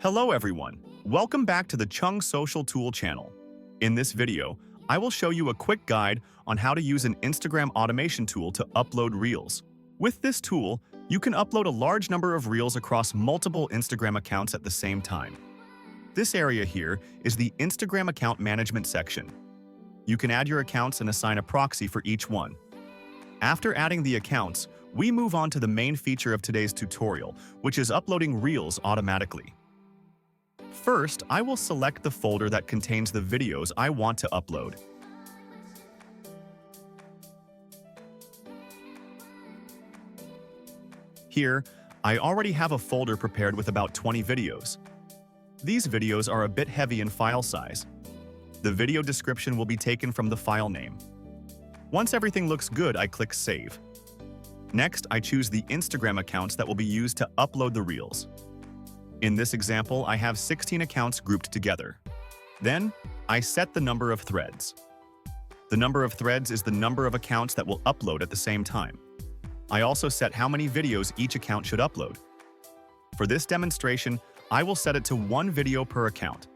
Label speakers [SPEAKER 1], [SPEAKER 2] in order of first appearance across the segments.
[SPEAKER 1] Hello everyone, welcome back to the Chung Social Tool channel. In this video, I will show you a quick guide on how to use an Instagram automation tool to upload Reels. With this tool, you can upload a large number of Reels across multiple Instagram accounts at the same time. This area here is the Instagram account management section. You can add your accounts and assign a proxy for each one. After adding the accounts, we move on to the main feature of today's tutorial, which is uploading Reels automatically. First, I will select the folder that contains the videos I want to upload. Here, I already have a folder prepared with about 20 videos. These videos are a bit heavy in file size. The video description will be taken from the file name. Once everything looks good, I click Save. Next, I choose the Instagram accounts that will be used to upload the Reels. In this example, I have 16 accounts grouped together. Then, I set the number of threads. The number of threads is the number of accounts that will upload at the same time. I also set how many videos each account should upload. For this demonstration, I will set it to 1 video per account.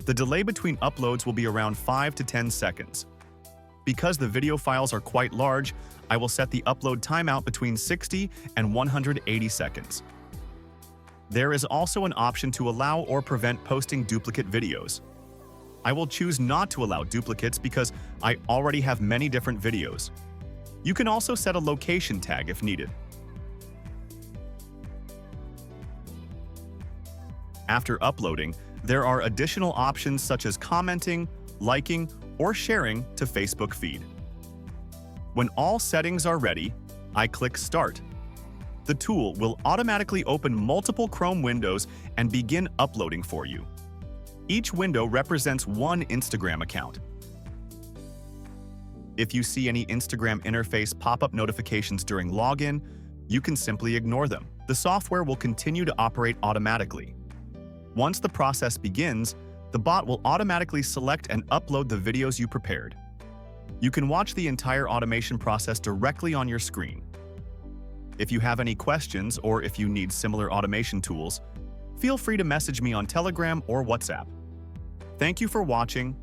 [SPEAKER 1] The delay between uploads will be around 5 to 10 seconds. Because the video files are quite large, I will set the upload timeout between 60 and 180 seconds. There is also an option to allow or prevent posting duplicate videos. I will choose not to allow duplicates because I already have many different videos. You can also set a location tag if needed. After uploading, there are additional options such as commenting, liking, or sharing to Facebook feed. When all settings are ready, I click Start. The tool will automatically open multiple Chrome windows and begin uploading for you. Each window represents one Instagram account. If you see any Instagram interface pop-up notifications during login, you can simply ignore them. The software will continue to operate automatically. Once the process begins, the bot will automatically select and upload the videos you prepared. You can watch the entire automation process directly on your screen. If you have any questions or if you need similar automation tools, feel free to message me on Telegram or WhatsApp. Thank you for watching,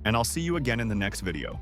[SPEAKER 1] and I'll see you again in the next video.